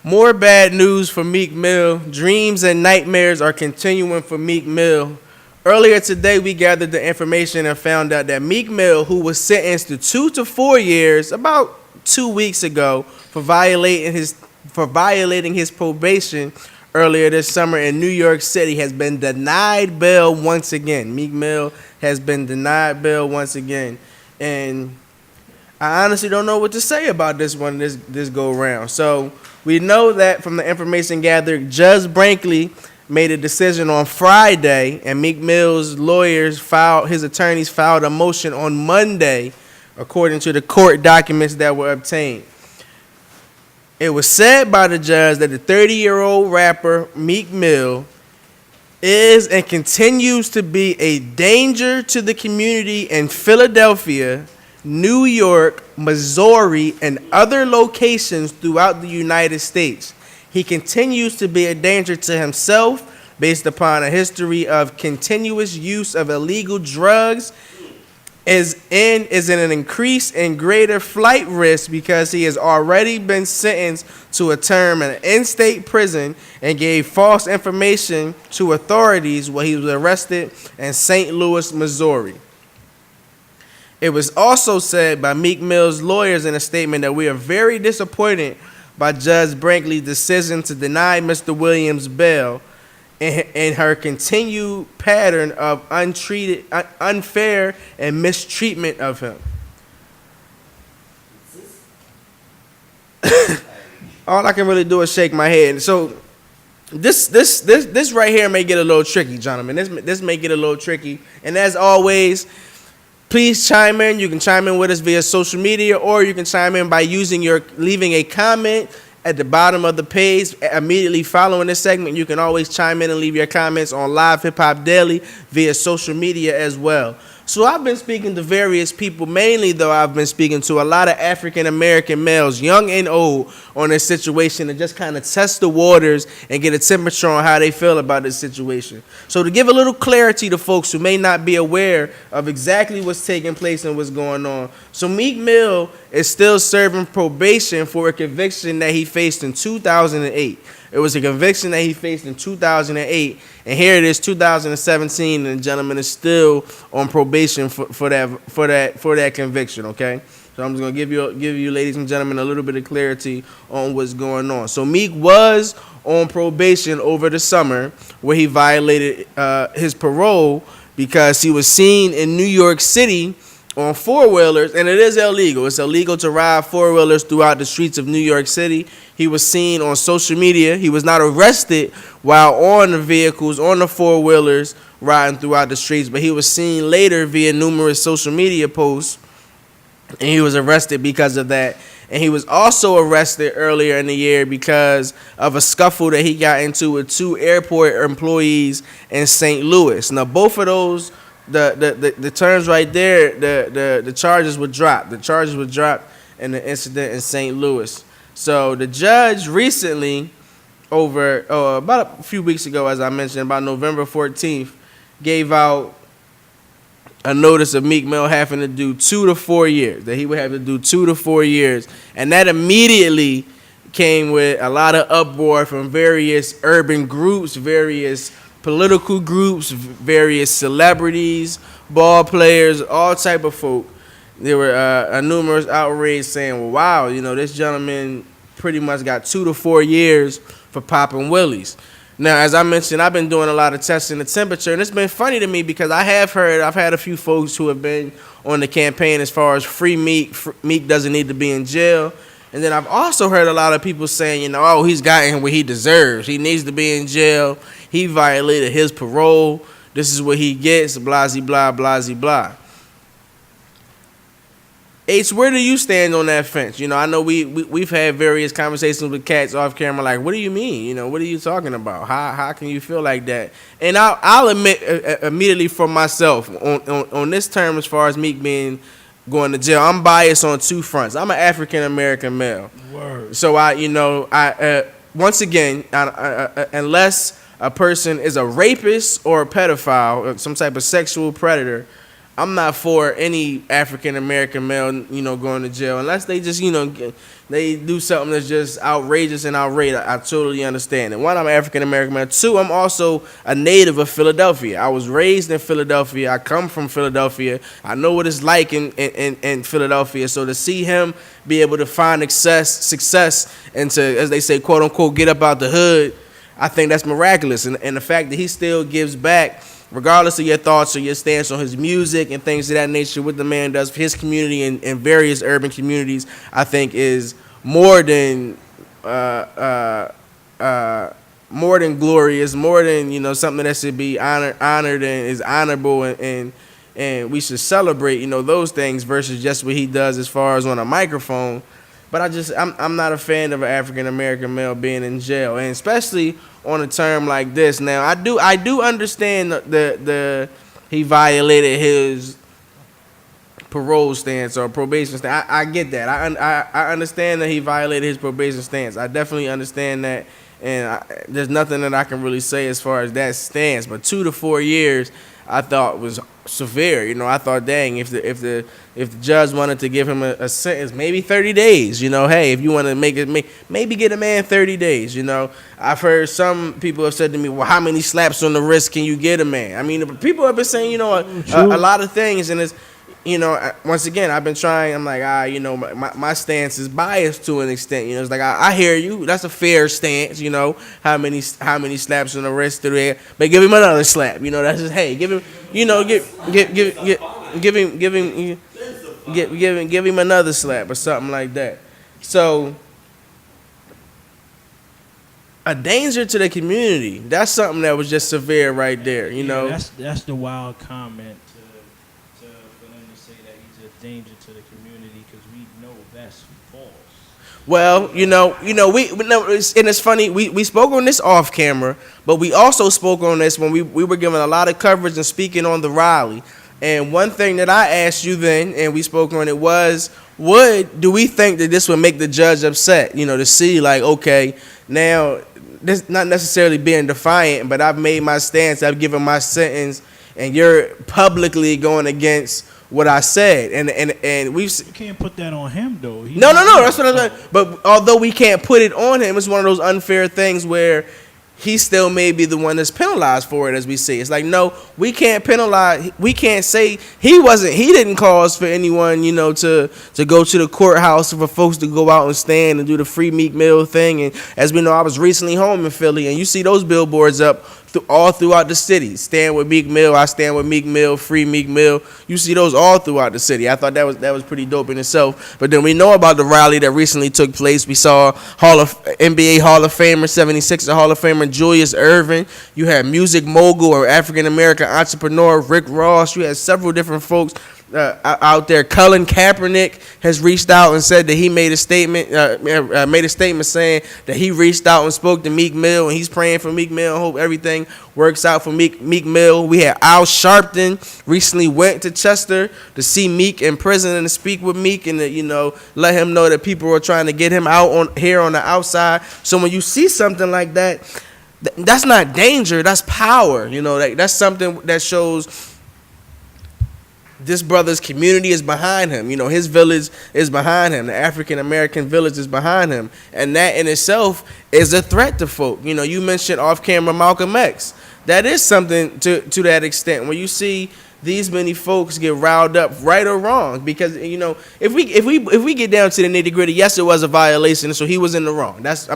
More bad news for Meek Mill. Dreams and nightmares are continuing for Meek Mill. Earlier today, we gathered the information and found out that Meek Mill, who was sentenced to 2 to 4 years about 2 weeks ago for violating his probation earlier this summer in New York City, has been denied bail once again. Meek Mill has been denied bail once again, and I honestly don't know what to say about this one this go round. So we know that from the information gathered, Judge Brinkley made a decision on Friday, and Meek Mill's his attorneys filed a motion on Monday, according to the court documents that were obtained. It was said by the judge that the 30-year-old rapper Meek Mill is and continues to be a danger to the community in Philadelphia, New York, Missouri, and other locations throughout the United States. He continues to be a danger to himself based upon a history of continuous use of illegal drugs, is in an increase in greater flight risk because he has already been sentenced to a term in an in-state prison and gave false information to authorities when he was arrested in St. Louis, Missouri. It was also said by Meek Mill's lawyers in a statement that we are very disappointed by Judge Brinkley's decision to deny Mr. Williams bail and her continued pattern of unfair and mistreatment of him. All I can really do is shake my head. So this right here may get a little tricky, gentlemen. This may get a little tricky. And as always, please chime in. You can chime in with us via social media, or you can chime in by leaving a comment at the bottom of the page immediately following this segment. You can always chime in and leave your comments on Live Hip Hop Daily via social media as well. So I've been speaking to various people, mainly though I've been speaking to a lot of African-American males, young and old, on this situation to just kind of test the waters and get a temperature on how they feel about this situation. So to give a little clarity to folks who may not be aware of exactly what's taking place and what's going on. So Meek Mill is still serving probation for a conviction that he faced in 2008. It was a conviction that he faced in 2008, and here it is, 2017, and the gentleman is still on probation for that conviction. Okay, so I'm just gonna give you, ladies and gentlemen, a little bit of clarity on what's going on. So Meek was on probation over the summer, where he violated his parole because he was seen in New York City on four-wheelers, and it is illegal. It's illegal to ride four-wheelers throughout the streets of New York City. He was seen on social media. He was not arrested while on the vehicles, on the four-wheelers, riding throughout the streets, but he was seen later via numerous social media posts, and he was arrested because of that. And he was also arrested earlier in the year because of a scuffle that he got into with two airport employees in St. Louis. Now, both of those, the terms right there, the charges were dropped. The charges were dropped in the incident in St. Louis. So the judge recently, about a few weeks ago, as I mentioned, about November 14th, gave out a notice of Meek Mill having to do 2 to 4 years, that he would have to do 2 to 4 years. And that immediately came with a lot of uproar from various urban groups, various political groups, various celebrities, ball players, all type of folk. There were numerous outrage saying, well, wow, this gentleman pretty much got 2 to 4 years for popping willies. Now, as I mentioned, I've been doing a lot of testing the temperature, and it's been funny to me because I've had a few folks who have been on the campaign as far as free Meek. Meek doesn't need to be in jail. And then I've also heard a lot of people saying, oh, he's gotten what he deserves. He needs to be in jail. He violated his parole. This is what he gets, blah, blah, blah, blah. H, where do you stand on that fence? I know we've had various conversations with cats off camera, like, what do you mean? What are you talking about? How can you feel like that? And I'll admit immediately for myself on this term, as far as Meek being going to jail, I'm biased on two fronts. I'm an African American male. Word. So once again, unless a person is a rapist or a pedophile, or some type of sexual predator, I'm not for any African American male, going to jail unless they just, they do something that's just outrageous and outrageous. I totally understand it. One, I'm African American male. Two, I'm also a native of Philadelphia. I was raised in Philadelphia. I come from Philadelphia. I know what it's like in Philadelphia. So to see him be able to find success and to, as they say, quote unquote, get up out the hood, I think that's miraculous. And the fact that he still gives back, regardless of your thoughts or your stance on his music and things of that nature, what the man does for his community and various urban communities, I think is more than glorious, more than something that should be honored and is honorable, and we should celebrate those things versus just what he does as far as on a microphone. But I'm not a fan of an African American male being in jail, and especially on a term like this. Now, I do understand the he violated his parole stance or probation stance. I get that. I understand that he violated his probation stance. I definitely understand that, and there's nothing that I can really say as far as that stance. But 2 to 4 years, I thought was severe. I thought, dang, if the judge wanted to give him a sentence, maybe 30 days. Hey, if you want to make it, maybe get a man 30 days. I've heard some people have said to me, well, how many slaps on the wrist can you get a man? I mean, people have been saying, a lot of things, and it's, once again, I've been trying. I'm like, my stance is biased to an extent. It's like I hear you. That's a fair stance. How many slaps on the wrist do they? But give him another slap. That's just, hey, give him. Give him another slap or something like that. So, a danger to the community. That's something that was just severe right there. That's the wild comment. For them to say that he's a danger to the community, because we know that's false. Well, and it's funny. We spoke on this off camera, but we also spoke on this when we were given a lot of coverage and speaking on the rally. And one thing that I asked you then, and we spoke on it, was, do we think that this would make the judge upset? To see like, okay, now this not necessarily being defiant, but I've made my stance, I've given my sentence, and you're publicly going against what I said, and we can't put that on him though. No, that's what I'm saying. But although we can't put it on him, it's one of those unfair things where he still may be the one that's penalized for it, as we see. It's like, no, we can't penalize. We can't say he didn't cause for anyone, to go to the courthouse for folks to go out and stand and do the free Meek Mill thing. And as we know, I was recently home in Philly, and you see those billboards up all throughout the city. Stand with Meek Mill, I stand with Meek Mill, free Meek Mill. You see those all throughout the city. I thought that was pretty dope in itself. But then we know about the rally that recently took place. We saw NBA Hall of Famer, 76er Hall of Famer Julius Erving. You had music mogul or African American entrepreneur Rick Ross. You had several different folks out there. Colin Kaepernick has reached out and said that he made a statement saying that he reached out and spoke to Meek Mill, and he's praying for Meek Mill and hope everything works out for Meek Mill. We had Al Sharpton recently went to Chester to see Meek in prison and to speak with Meek and to, let him know that people are trying to get him out on the outside. So when you see something like that, that's not danger, that's power. That's something that shows this brother's community is behind him. His village is behind him. The African American village is behind him. And that in itself is a threat to folk. You mentioned off camera Malcolm X. That is something to that extent. When you see these many folks get riled up, right or wrong, because if we get down to the nitty gritty, yes, it was a violation, so he was in the wrong. That's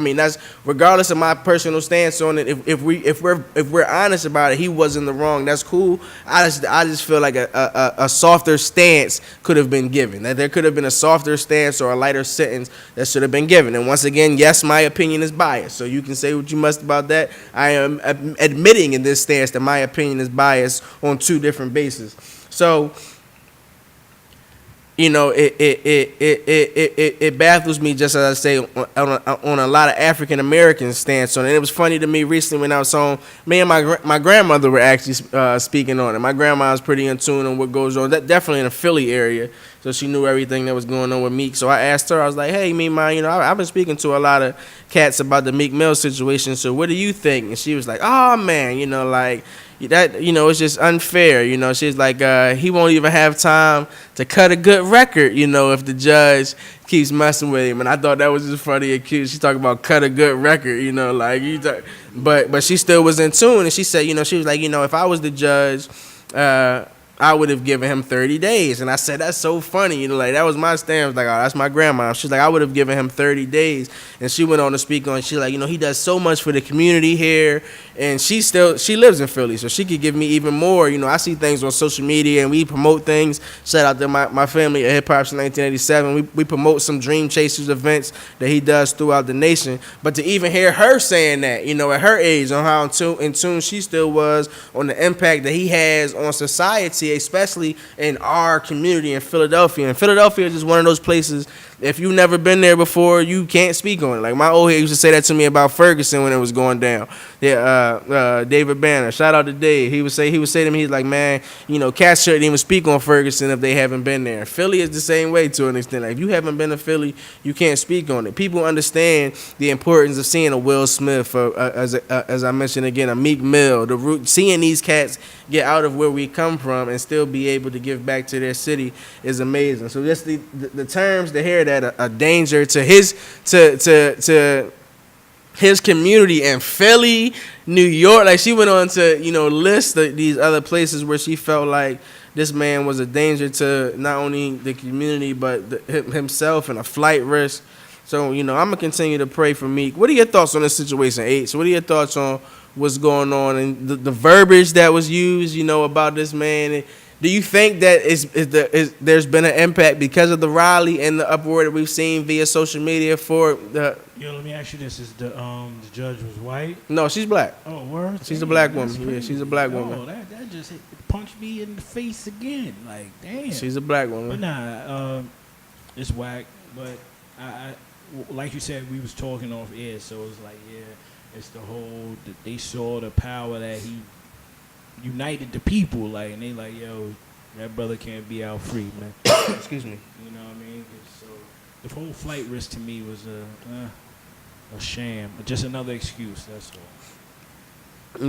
regardless of my personal stance on it. If we're honest about it, he was in the wrong. That's cool. I just feel like a softer stance could have been given. That there could have been a softer stance or a lighter sentence that should have been given. And once again, yes, my opinion is biased. So you can say what you must about that. I am admitting in this stance that my opinion is biased on two different bases. So, it baffles me, just as I say, on a lot of African American stance on it. It was funny to me recently when I was home. Me and my grandmother were actually speaking on it. My grandma was pretty in tune on what goes on. That definitely in the Philly area, so she knew everything that was going on with Meek. So I asked her, I was like, "Hey, Mima, I've been speaking to a lot of cats about the Meek Mill situation. So what do you think?" And she was like, "Oh man, that, it's just unfair. She's like, he won't even have time to cut a good record, if the judge keeps messing with him. And I thought that was just funny and cute. She talking about cut a good record, like but she still was in tune, and she said, she was like, if I was the judge, I would have given him 30 days. And I said, that's so funny. Like, that was my stand. I was like, oh, that's my grandma. She's like, I would have given him 30 days. And she went on to speak on, she's like, he does so much for the community here. And she lives in Philly, so she could give me even more. I see things on social media, and we promote things. Shout out to my family at Hip Hop since 1987. We promote some Dream Chasers events that he does throughout the nation. But to even hear her saying that, at her age, on how in tune she still was on the impact that he has on society, especially in our community in Philadelphia. And Philadelphia is just one of those places, if you've never been there before, you can't speak on it. Like, my old head used to say that to me about Ferguson when it was going down. Yeah, David Banner. Shout out to Dave. He would say to me, he's like, man, cats shouldn't even speak on Ferguson if they haven't been there. Philly is the same way to an extent. Like, if you haven't been to Philly, you can't speak on it. People understand the importance of seeing a Will Smith, as I mentioned again, a Meek Mill, seeing these cats get out of where we come from and still be able to give back to their city is amazing. So just the terms to hear that a danger to his community in Philly, New York. Like, she went on to list these other places where she felt like this man was a danger to not only the community but himself and a flight risk. So I'm gonna continue to pray for Meek. What are your thoughts on this situation, H? So what are your thoughts on what's going on and the verbiage that was used, about this man? Do you think that there's been an impact because of the rally and the uproar that we've seen via social media for the? Let me ask you this: is the judge was white? No, she's black. Oh, word. She's a black woman. Yeah, she's a black woman. Oh, that just punched me in the face again. Like, damn. She's a black woman. But nah, it's whack. But I like you said, we was talking off air, so it's like, yeah, it's the whole. They saw the power that he united the people, like, and they like, yo, that brother can't be out free, man. Excuse me. You know what I mean? So the whole flight risk to me was a sham, just another excuse. That's all.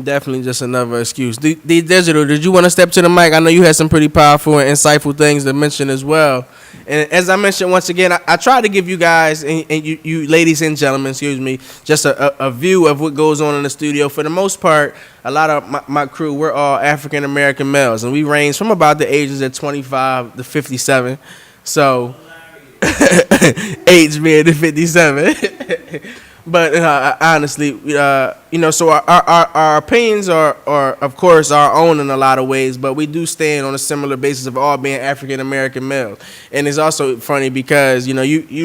Definitely just another excuse. The Digital, did you want to step to the mic? I know you had some pretty powerful and insightful things to mention as well. And as I mentioned once again, I try to give you guys and you ladies and gentlemen, excuse me, just a view of what goes on in the studio. For the most part, a lot of my crew, we're all African American males, and we range from about the ages of 25 to 57. So, age being the 57. But honestly, so our opinions are of course our own in a lot of ways, but we do stand on a similar basis of all being African American males. And it's also funny because you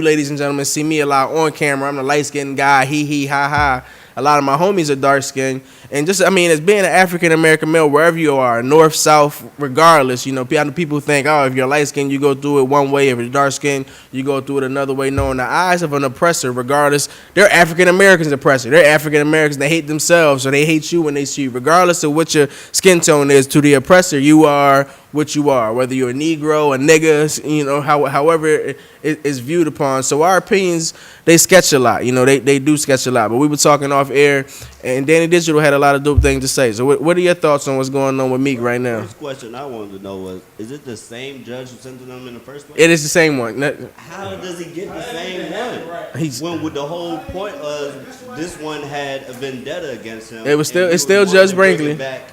ladies and gentlemen see me a lot on camera. I'm the light skinned guy, he ha ha. A lot of my homies are dark skinned, and as being an African American male, wherever you are, north, south, regardless, people think, oh, if you're light skinned, you go through it one way. If you're dark skinned, you go through it another way. No, in the eyes of an oppressor, regardless, they're African Americans oppressor. They're African Americans that hate themselves, so they hate you when they see you. Regardless of what your skin tone is, to the oppressor, you are what you are, whether you're a Negro, a nigga, however it is viewed upon. So our opinions, they sketch a lot, they do sketch a lot. But we were talking off air, and Danny Digital had a lot of dope things to say. So what are your thoughts on what's going on with Meek right now? The first question I wanted to know was, is it the same judge who sentenced him in the first place? It is the same one. How does he get the same one? When the whole point was this one had a vendetta against him. It's still Judge Brinkley. Back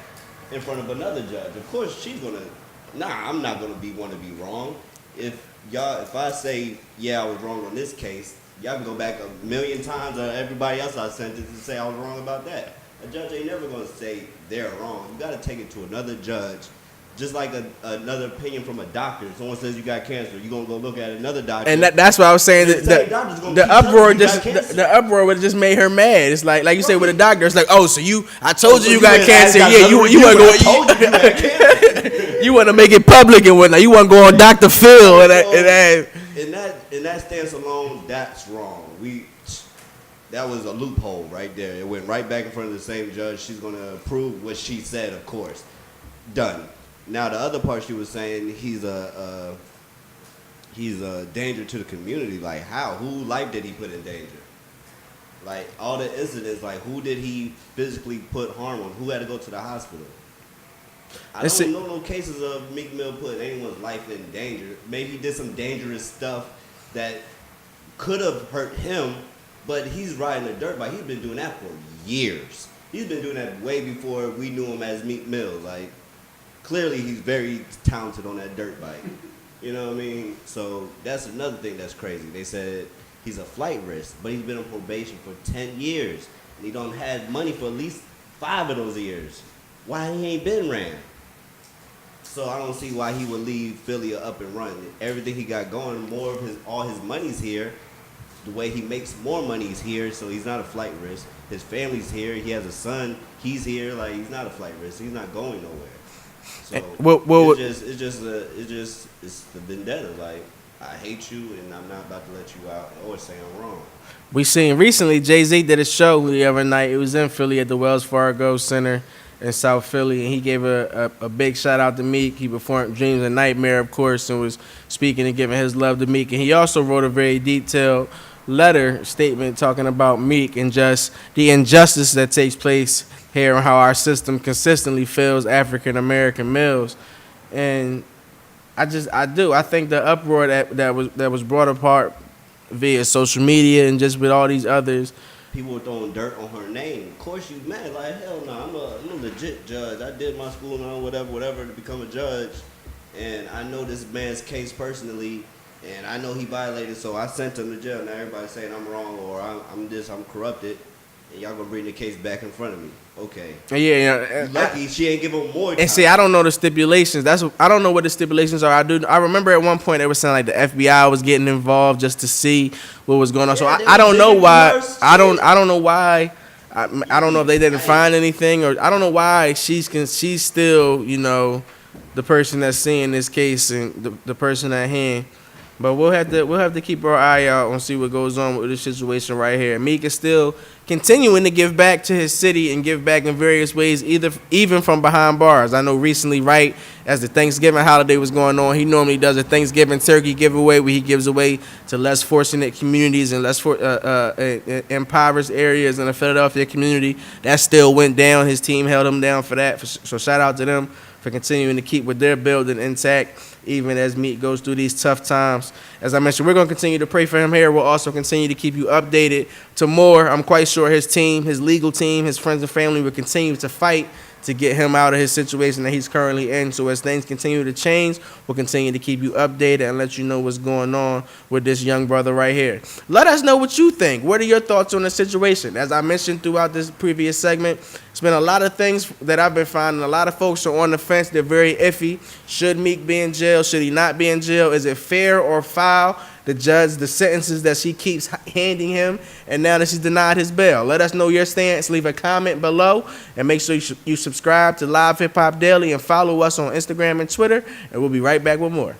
in front of another judge. Of course she's gonna. I'm not gonna want to be wrong. If I say, yeah, I was wrong on this case, y'all can go back a million times or everybody else I sentenced and say I was wrong about that. A judge ain't never gonna say they're wrong. You gotta take it to another judge. Just like another opinion from a doctor. If someone says you got cancer, you're gonna go look at another doctor. And that's why I was saying that the uproar would have just made her mad. It's like you say with a doctor, it's like, oh, so I told you got cancer. Yeah, you want to go. You want to make it public and whatnot. You want to go on Dr. Phil and in that stance alone, that's wrong. That was a loophole right there. It went right back in front of the same judge. She's gonna approve what she said, of course. Done. Now the other part she was saying he's a danger to the community. Like how? Whose life did he put in danger? Like all the incidents. Like who did he physically put harm on? Who had to go to the hospital? I don't know no cases of Meek Mill putting anyone's life in danger. Maybe he did some dangerous stuff that could have hurt him, but he's riding a dirt bike. He's been doing that for years. He's been doing that way before we knew him as Meek Mill. Like, clearly he's very talented on that dirt bike. You know what I mean? So that's another thing that's crazy. They said he's a flight risk, but he's been on probation for 10 years. And he don't have money for at least 5 of those years. Why he ain't been ran? So I don't see why he would leave Philly up and running. Everything he got going, all his money's here. The way he makes more money is here, so he's not a flight risk. His family's here. He has a son. He's here. Like, he's not a flight risk. He's not going nowhere. So it's the vendetta. Like, I hate you, and I'm not about to let you out or say I'm wrong. We seen recently Jay-Z did a show the other night. It was in Philly at the Wells Fargo Center in South Philly, and he gave a big shout out to Meek. He performed Dreams and Nightmare, of course, and was speaking and giving his love to Meek. And he also wrote a very detailed statement talking about Meek and just the injustice that takes place here and how our system consistently fails African American males. And I think the uproar that was brought apart via social media and just with all these others. People were throwing dirt on her name. Of course you mad. Like, hell no, I'm a legit judge. I did my school and whatever to become a judge. And I know this man's case personally, and I know he violated, so I sent him to jail. Now everybody's saying I'm wrong or I'm corrupted, and y'all gonna bring the case back in front of me. Okay. Yeah. Lucky she ain't give him more time. And see, I don't know the stipulations. I don't know what the stipulations are. I remember at one point they were saying like the FBI was getting involved just to see what was going on. So I don't know why. I don't know why. I don't know if they didn't find anything, or I don't know why she's still, you know, the person that's seeing this case and the person at hand. But we'll have to keep our eye out and see what goes on with this situation right here. Meek is still continuing to give back to his city and give back in various ways, even from behind bars. I know recently, right as the Thanksgiving holiday was going on, he normally does a Thanksgiving turkey giveaway where he gives away to less fortunate communities and less impoverished areas in the Philadelphia community. That still went down. His team held him down for that. So shout out to them for continuing to keep what they're building intact, even as Meek goes through these tough times. As I mentioned, we're going to continue to pray for him here. We'll also continue to keep you updated to more. I'm quite sure his team, his legal team, his friends and family will continue to fight to get him out of his situation that he's currently in. So as things continue to change, we'll continue to keep you updated and let you know what's going on with this young brother right here. Let us know what you think. What are your thoughts on the situation? As I mentioned throughout this previous segment, it's been a lot of things that I've been finding. A lot of folks are on the fence. They're very iffy. Should Meek be in jail? Should he not be in jail? Is it fair or foul? The judge, the sentences that she keeps handing him, and now that she's denied his bail. Let us know your stance. Leave a comment below, and make sure you subscribe to Live Hip Hop Daily and follow us on Instagram and Twitter, and we'll be right back with more.